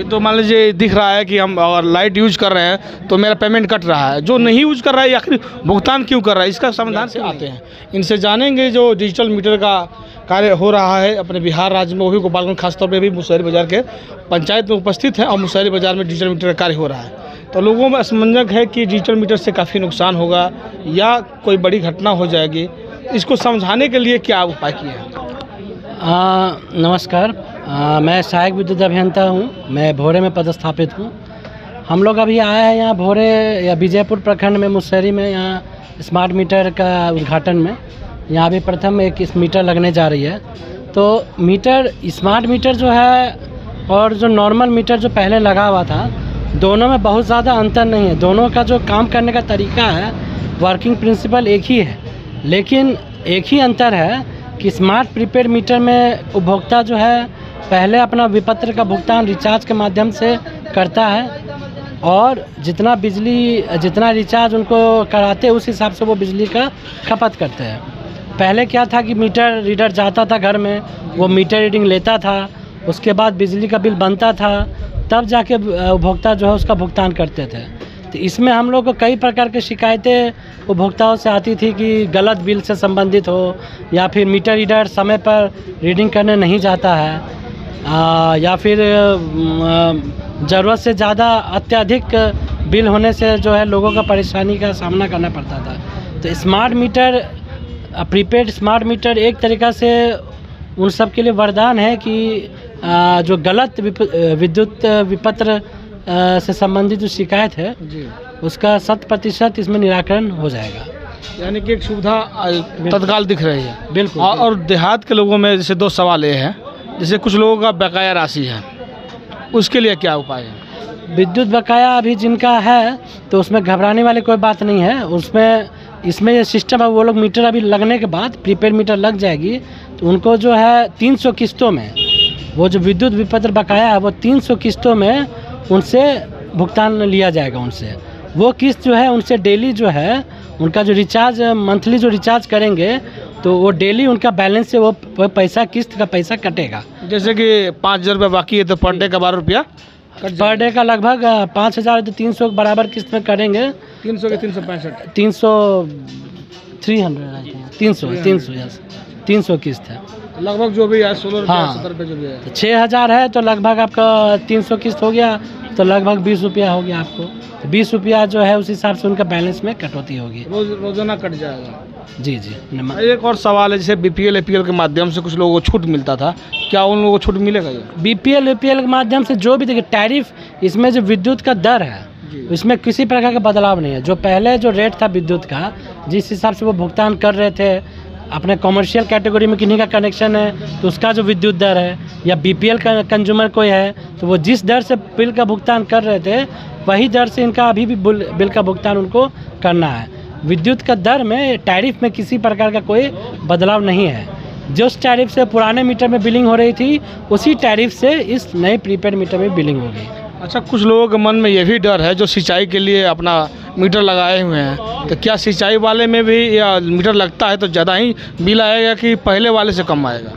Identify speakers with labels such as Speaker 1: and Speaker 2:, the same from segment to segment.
Speaker 1: ये तो मान लीजिए दिख रहा है कि हम अगर लाइट यूज कर रहे हैं तो मेरा पेमेंट कट रहा है, जो नहीं यूज कर रहा है आखिर भुगतान क्यों कर रहा है, इसका समाधान से आते हैं। इनसे जानेंगे जो डिजिटल मीटर का कार्य हो रहा है अपने बिहार राज्य में, वो भी गोपालगंज खासतौर पर भी मुशहरी बाज़ार के पंचायत में उपस्थित है और मुशहरी बाज़ार में डिजिटल मीटर का कार्य हो रहा है। तो लोगों में असमंजस है कि डिजिटल मीटर से काफ़ी नुकसान होगा या कोई बड़ी घटना हो जाएगी, इसको समझाने के लिए क्या उपाय किए हैं?
Speaker 2: नमस्कार, मैं सहायक विद्युत अभियंता हूँ, मैं भोरे में पदस्थापित हूँ। हम लोग अभी आए हैं यहाँ भोरे या विजयपुर प्रखंड में मुशहरी में, यहाँ स्मार्ट मीटर का उद्घाटन में। यहाँ भी प्रथम एक इस मीटर लगने जा रही है। तो मीटर, स्मार्ट मीटर जो है और जो नॉर्मल मीटर जो पहले लगा हुआ था, दोनों में बहुत ज़्यादा अंतर नहीं है। दोनों का जो काम करने का तरीका है, वर्किंग प्रिंसिपल एक ही है, लेकिन एक ही अंतर है कि स्मार्ट प्रीपेड मीटर में उपभोक्ता जो है पहले अपना विपत्र का भुगतान रिचार्ज के माध्यम से करता है और जितना रिचार्ज उनको कराते हैं उस हिसाब से वो बिजली का खपत करते हैं। पहले क्या था कि मीटर रीडर जाता था घर में, वो मीटर रीडिंग लेता था, उसके बाद बिजली का बिल बनता था, तब जाके उपभोक्ता जो है उसका भुगतान करते थे। तो इसमें हम लोग को कई प्रकार की शिकायतें उपभोक्ताओं से आती थी कि गलत बिल से संबंधित हो, या फिर मीटर रीडर समय पर रीडिंग करने नहीं जाता है, या फिर ज़रूरत से ज़्यादा अत्यधिक बिल होने से जो है लोगों का परेशानी का सामना करना पड़ता था। तो smart meter, prepaid smart meter एक तरीक़ा से उन सब के लिए वरदान है कि जो गलत विद्युत विपत्र से संबंधित जो शिकायत है जी, उसका 100% इसमें निराकरण हो जाएगा।
Speaker 1: यानी कि एक सुविधा तत्काल दिख रही है।
Speaker 2: बिल्कुल।
Speaker 1: और देहात के लोगों में जैसे दो सवाल ये हैं, जैसे कुछ लोगों का बकाया राशि है, उसके लिए क्या उपाय है?
Speaker 2: विद्युत बकाया अभी जिनका है तो उसमें घबराने वाली कोई बात नहीं है। इसमें ये सिस्टम है, वो लोग मीटर अभी लगने के बाद, प्रीपेड मीटर लग जाएगी तो उनको जो है 300 किस्तों में, वो जो विद्युत विपत्र बकाया है वो 300 किस्तों में उनसे भुगतान लिया जाएगा। उनसे वो किस्त जो है, उनसे डेली जो है उनका जो रिचार्ज, मंथली जो रिचार्ज करेंगे तो वो डेली उनका बैलेंस से वो पैसा, किस्त का पैसा कटेगा।
Speaker 1: जैसे कि 5,000 रुपये बाकी है तो पर डे का 12 रुपया
Speaker 2: पर डे का लगभग 5,000 तो 300 के बराबर किस्त में करेंगे।
Speaker 1: 300 के 365
Speaker 2: 300 किस्त है
Speaker 1: लगभग, जो भी है 16 रुपया 70 रुपये जो भी है।
Speaker 2: तो 6,000 है तो लगभग आपका 300 किस्त हो गया तो लगभग 20 रुपया हो गया आपको। तो 20 रुपया जो है उस हिसाब से उनका बैलेंस में कटौती होगी,
Speaker 1: रोजाना कट जाएगा।
Speaker 2: जी जी।
Speaker 1: एक और सवाल है, जैसे BPL APL के माध्यम से कुछ लोगों को छूट मिलता था, क्या उन लोगों को छूट मिलेगा? ये
Speaker 2: BPL APL के माध्यम से जो भी, देखिए टैरिफ, इसमें जो विद्युत का दर है इसमें किसी प्रकार का बदलाव नहीं है। जो पहले जो रेट था विद्युत का, जिस हिसाब से वो भुगतान कर रहे थे, अपने कॉमर्शियल कैटेगरी में किन्हीं का कनेक्शन है तो उसका जो विद्युत दर है, या BPL का कंज्यूमर कोई है तो वो जिस दर से बिल का भुगतान कर रहे थे वही दर से इनका अभी भी बिल का भुगतान उनको करना है। विद्युत का दर में, टैरिफ में किसी प्रकार का कोई बदलाव नहीं है। जिस टैरिफ से पुराने मीटर में बिलिंग हो रही थी उसी टैरिफ से इस नए प्रीपेड मीटर में बिलिंग होगी।
Speaker 1: अच्छा, कुछ लोगों के मन में ये भी डर है जो सिंचाई के लिए अपना मीटर लगाए हुए हैं, तो क्या सिंचाई वाले में भी या मीटर लगता है तो ज़्यादा ही बिल आएगा कि पहले वाले से कम आएगा?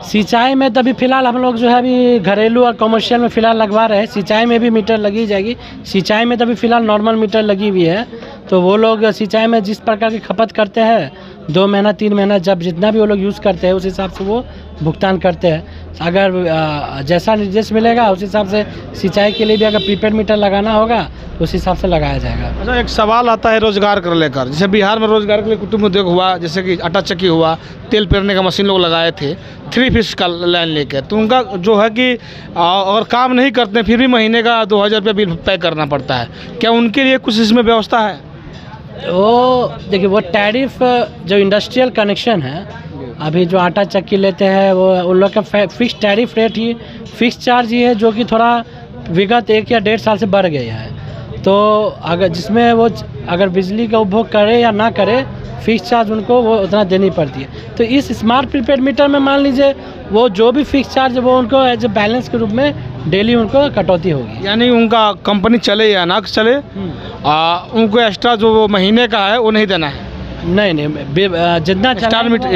Speaker 2: सिंचाई में तो अभी फ़िलहाल हम लोग जो है अभी घरेलू और कमर्शियल में फ़िलहाल लगवा रहे हैं। सिंचाई में भी मीटर लगी जाएगी। सिंचाई में तो अभी फ़िलहाल नॉर्मल मीटर लगी हुई है, तो वो लोग सिंचाई में जिस प्रकार की खपत करते हैं, 2 महीना 3 महीना जब जितना भी वो लोग यूज़ करते हैं उस हिसाब से वो भुगतान करते हैं। अगर जैसा निर्देश मिलेगा उस हिसाब से सिंचाई के लिए भी अगर प्रीपेड मीटर लगाना होगा उस हिसाब से लगाया जाएगा।
Speaker 1: अच्छा, एक सवाल आता है रोज़गार कर लेकर, जैसे बिहार में रोज़गार के लिए कुटुंब उद्योग हुआ, जैसे कि आटा चक्की हुआ, तेल पेरने का मशीन लोग लगाए थे 3 फीस का लाइन लेकर, तो उनका जो है कि अगर काम नहीं करते फिर भी महीने का 2,000 रुपये बिल पे करना पड़ता है, क्या उनके लिए कुछ इसमें व्यवस्था है?
Speaker 2: वो देखिए, वो टैरिफ जो इंडस्ट्रियल कनेक्शन है, अभी जो आटा चक्की लेते हैं वो उन लोग का फिक्स टैरिफ रेट ही, फिक्स चार्ज ही है, जो कि थोड़ा विगत 1 या 1.5 साल से बढ़ गया है। तो अगर जिसमें वो अगर बिजली का उपभोग करे या ना करे, फिक्स चार्ज उनको वो उतना देनी पड़ती है। तो इस स्मार्ट प्रीपेड मीटर में मान लीजिए वो जो भी फिक्स चार्ज वो उनको एज ए बैलेंस के रूप में डेली उनको कटौती होगी।
Speaker 1: यानी उनका कंपनी चले या ना चले, उनको एक्स्ट्रा जो वो महीने का है वो नहीं देना है।
Speaker 2: नहीं जितना
Speaker 1: स्टार मीटर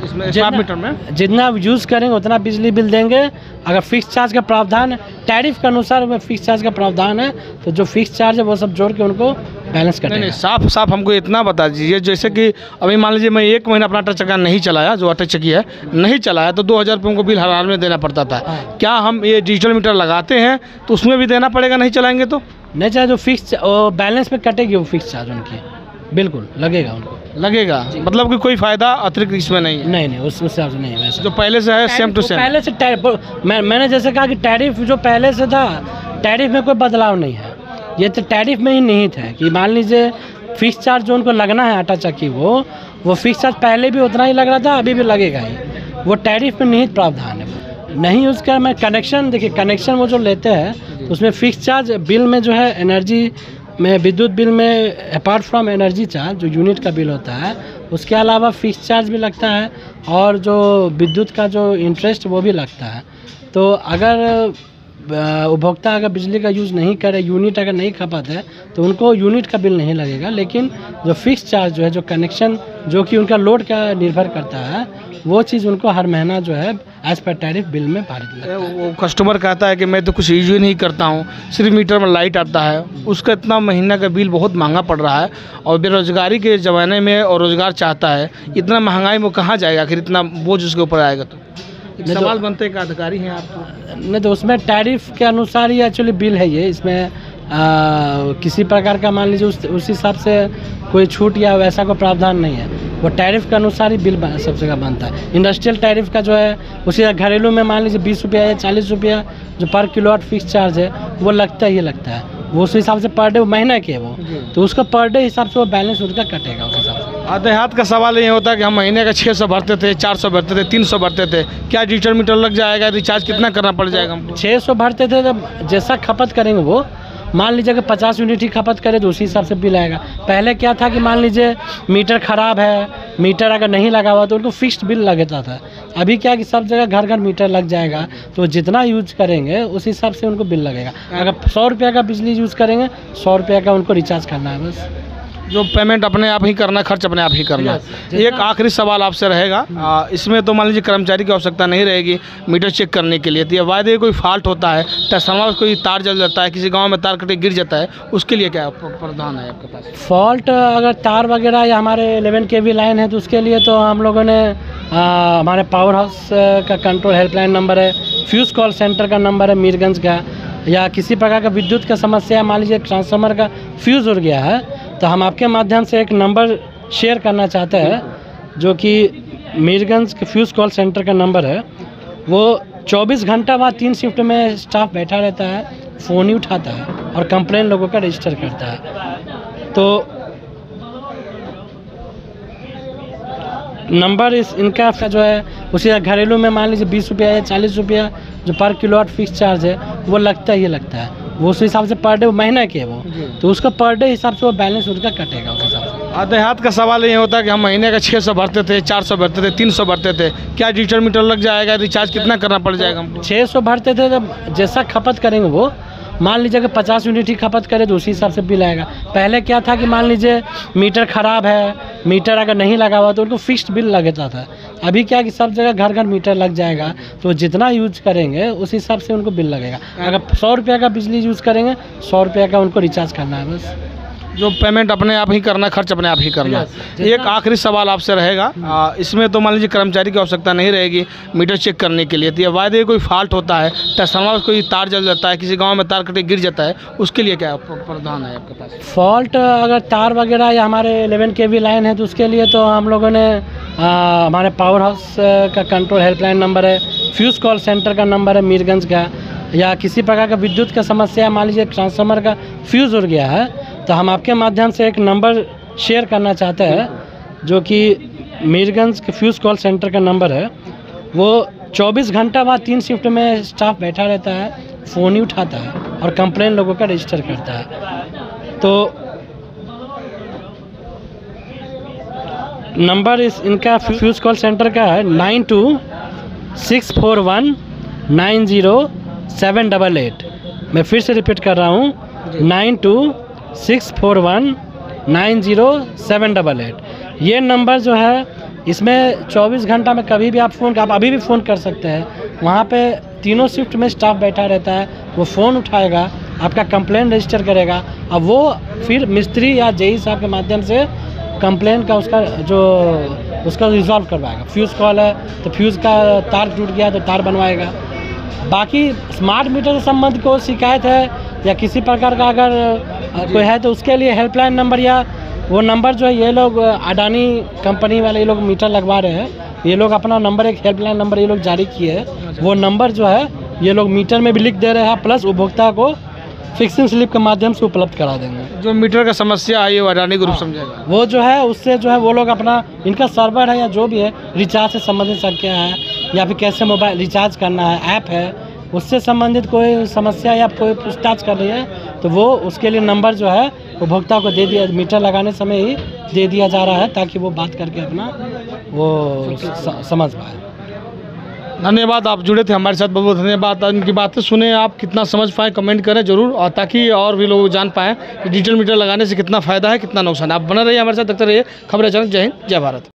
Speaker 1: इसमें स्मार्ट मीटर में
Speaker 2: जितना यूज़ करेंगे उतना बिजली बिल देंगे। अगर फिक्स चार्ज का प्रावधान टैरिफ के अनुसार में फिक्स चार्ज का प्रावधान है, तो जो फिक्स चार्ज है वो सब जोड़ के उनको बैलेंस करना है।
Speaker 1: नहीं, साफ हमको इतना बता दीजिए, जैसे कि अभी मान लीजिए मैं 1 महीना अपना आटा चक्का नहीं चलाया, जो आटा चक्की है नहीं चलाया, तो 2000 रुपये हमको बिल हर हाल में देना पड़ता था। क्या हम ये डिजिटल मीटर लगाते हैं तो उसमें भी देना पड़ेगा नहीं चलाएंगे तो?
Speaker 2: नहीं चाहे जो फिक्स बैलेंस पे कटेगी वो फिक्स चार्ज उनकी बिल्कुल लगेगा, उनको
Speaker 1: लगेगा। मतलब कि कोई फ़ायदा अतिरिक्त इसमें नहीं है?
Speaker 2: नहीं उस हिसाब से नहीं है वैसा।
Speaker 1: जो पहले से है सेम टू सेम?
Speaker 2: पहले से मैंने जैसे कहा कि टैरिफ जो पहले से था, टैरिफ में कोई बदलाव नहीं है। ये तो टैरिफ में ही निहित है कि मान लीजिए फिक्स चार्ज जो उनको लगना है आटा चक्की वो फिक्स चार्ज पहले भी उतना ही लग रहा था, अभी भी लगेगा ही। वो टैरिफ में निहित प्रावधान है। नहीं उसका मैं कनेक्शन, देखिए कनेक्शन वो जो लेते हैं उसमें फिक्स चार्ज बिल में जो है एनर्जी में, विद्युत बिल में अपार्ट फ्रॉम एनर्जी चार्ज जो यूनिट का बिल होता है, उसके अलावा फिक्स चार्ज भी लगता है और जो विद्युत का जो इंटरेस्ट वो भी लगता है। तो अगर उपभोक्ता अगर बिजली का यूज़ नहीं करे, यूनिट अगर नहीं खपत है, तो उनको यूनिट का बिल नहीं लगेगा। लेकिन जो फिक्स चार्ज जो है, जो कनेक्शन जो कि उनका लोड का निर्भर करता है, वो चीज़ उनको हर महीना जो है एज पर टैरिफ बिल में भारित लगता है।
Speaker 1: वो कस्टमर कहता है कि मैं तो कुछ यूज ही नहीं करता हूँ, सिर्फ मीटर में लाइट आता है, उसका इतना महीना का बिल बहुत महंगा पड़ रहा है। और बेरोजगारी के ज़माने में और रोज़गार चाहता है, इतना महंगाई में कहाँ जाएगा आखिर, इतना बोझ उसके ऊपर आएगा? तो सवाल बनते का अधिकारी हैं आप?
Speaker 2: नहीं तो उसमें टैरिफ के अनुसार ही एक्चुअली बिल है ये। इसमें किसी प्रकार का मान लीजिए उस हिसाब से कोई छूट या वैसा कोई प्रावधान नहीं है। वो टैरिफ के अनुसार ही बिल सब जगह बनता है। इंडस्ट्रियल टैरिफ का जो है उसी घरेलू में मान लीजिए 20 रुपया या 40 रुपया जो पर किलोवाट फिक्स चार्ज है वो लगता ही लगता है। वो उस हिसाब से पर डे महीना के वो, तो उसका पर डे हिसाब से वो बैलेंस उनका कटेगा उस हिसाब से।
Speaker 1: देहात का सवाल ये होता है कि हम महीने का 600 भरते थे, 400 भरते थे, 300 भरते थे, क्या डिजिटल मीटर लग जाएगा? रिचार्ज कितना करना पड़ जाएगा हमको?
Speaker 2: 600 भरते थे, तब जैसा खपत करेंगे वो, मान लीजिए कि 50 यूनिट ही खपत करे तो उसी हिसाब से बिल आएगा। पहले क्या था कि मान लीजिए मीटर ख़राब है, मीटर अगर नहीं लगा हुआ तो उनको फिक्स्ड बिल लगता था। अभी क्या कि सब जगह घर घर मीटर लग जाएगा, तो जितना यूज करेंगे उस हिसाब से उनको बिल लगेगा। अगर 100 रुपये का बिजली यूज़ करेंगे, 100 रुपये का उनको रिचार्ज करना है बस।
Speaker 1: जो पेमेंट अपने आप ही करना, खर्च अपने आप ही करना। एक आखिरी सवाल आपसे रहेगा, इसमें तो मान लीजिए कर्मचारी की आवश्यकता नहीं रहेगी मीटर चेक करने के लिए, तो ये वायदे कोई फॉल्ट होता है, ट्रांसफार्मर कोई तार जल जाता है, किसी गांव में तार कटे गिर जाता है, उसके लिए क्या प्रावधान है आपके पास?
Speaker 2: फॉल्ट अगर तार वगैरह या हमारे 11 kV लाइन है तो उसके लिए तो हम लोगों ने हमारे पावर हाउस का कंट्रोल हेल्पलाइन नंबर है, फ्यूज़ कॉल सेंटर का नंबर है मीरगंज का, या किसी प्रकार का विद्युत का समस्या, मान लीजिए ट्रांसफार्मर का फ्यूज़ उड़ गया है, तो हम आपके माध्यम से एक नंबर शेयर करना चाहते हैं, जो कि मीरगंज के फ्यूज़ कॉल सेंटर का नंबर है। वो 24 घंटा बाद 3 शिफ्ट में स्टाफ बैठा रहता है, फ़ोन ही उठाता है और कंप्लेन लोगों का रजिस्टर करता है। तो नंबर इनका जो है उसी घरेलू में मान लीजिए 20 रुपया या 40 रुपया जो पर किलोवाट फिक्स चार्ज है वो लगता ही लगता है। वो उस हिसाब से पर डे महीना के वो, तो उसका पर डे हिसाब से वो बैलेंस उनका कटेगा उस हिसाब से।
Speaker 1: देहात का सवाल ये होता है कि हम महीने का 600 भरते थे, 400 भरते थे, 300 भरते थे, क्या डिजिटल मीटर लग जाएगा? रिचार्ज कितना करना पड़ जाएगा हमको?
Speaker 2: 600 भरते थे, तब जैसा खपत करेंगे वो, मान लीजिए कि 50 यूनिट ही खपत करे तो उसी हिसाब से बिल आएगा। पहले क्या था कि मान लीजिए मीटर ख़राब है, मीटर अगर नहीं लगा हुआ तो उनको फिक्स्ड बिल लगता था। अभी क्या कि सब जगह घर घर मीटर लग जाएगा, तो जितना यूज करेंगे उस हिसाब से उनको बिल लगेगा। अगर 100 रुपये का बिजली यूज़ करेंगे, 100 रुपये का उनको रिचार्ज करना है बस।
Speaker 1: जो पेमेंट अपने आप ही करना, खर्च अपने आप ही करना। एक आखिरी सवाल आपसे रहेगा, इसमें तो मान लीजिए कर्मचारी की आवश्यकता नहीं रहेगी मीटर चेक करने के लिए, तो ये वायदे कोई फॉल्ट होता है, ट्रांसफार्मर कोई तार जल जाता है, किसी गांव में तार कटे गिर जाता है, उसके लिए क्या प्रावधान है आपके पास?
Speaker 2: फॉल्ट अगर तार वगैरह या हमारे 11 kV लाइन है तो उसके लिए तो हम लोगों ने हमारे पावर हाउस का कंट्रोल हेल्पलाइन नंबर है, फ्यूज़ कॉल सेंटर का नंबर है मीरगंज का, या किसी प्रकार का विद्युत का समस्या, मान लीजिए ट्रांसफार्मर का फ्यूज़ उड़ गया है, तो हम आपके माध्यम से एक नंबर शेयर करना चाहते हैं, जो कि मीरगंज के फ्यूज़ कॉल सेंटर का नंबर है। वो 24 घंटा बाद 3 शिफ्ट में स्टाफ बैठा रहता है, फ़ोन ही उठाता है और कंप्लेन लोगों का रजिस्टर करता है। तो नंबर इनका फ्यूज़ कॉल सेंटर का है 9264190788। मैं फिर से रिपीट कर रहा हूँ, 9264190788। ये नंबर जो है इसमें 24 घंटा में कभी भी आप अभी भी फ़ोन कर सकते हैं। वहाँ पे तीनों शिफ्ट में स्टाफ बैठा रहता है, वो फ़ोन उठाएगा, आपका कंप्लेंट रजिस्टर करेगा, अब वो फिर मिस्त्री या जेई साहब के माध्यम से कंप्लेन का उसका रिजॉल्व करवाएगा। फ्यूज़ कॉल है तो फ्यूज़ का तार टूट गया तो तार बनवाएगा। बाकी स्मार्ट मीटर से संबंधित कोई शिकायत है या किसी प्रकार का अगर कोई है तो उसके लिए हेल्पलाइन नंबर या वो नंबर जो है, ये लोग अडानी कंपनी वाले ये लोग मीटर लगवा रहे हैं, ये लोग अपना नंबर एक हेल्पलाइन नंबर ये लोग जारी किए हैं। वो नंबर जो है ये लोग मीटर में भी लिख दे रहे हैं, प्लस उपभोक्ता को फिक्सिंग स्लिप के माध्यम से उपलब्ध करा देंगे।
Speaker 1: जो मीटर का समस्या आई है वो अडानी ग्रुप समझेगा।
Speaker 2: वो जो है उससे जो है वो लोग अपना इनका सर्वर है या जो भी है रिचार्ज से संबंधित संख्या है या फिर कैसे मोबाइल रिचार्ज करना है, ऐप है, उससे संबंधित कोई समस्या या कोई पूछताछ कर रही है तो वो उसके लिए नंबर जो है उपभोक्ता को दे दिया, मीटर लगाने समय ही दे दिया जा रहा है ताकि वो बात करके अपना वो समझ पाए।
Speaker 1: धन्यवाद, आप जुड़े थे हमारे साथ, बहुत बहुत धन्यवाद। इनकी बातें सुने, आप कितना समझ पाएँ कमेंट करें जरूर, और ताकि और भी लोग जान पाएँ कि डिजिटल मीटर लगाने से कितना फ़ायदा है कितना नुकसान है। आप बने रहिए हमारे साथ, देखते रहिए खबरें अचानक। जय हिंद, जय भारत।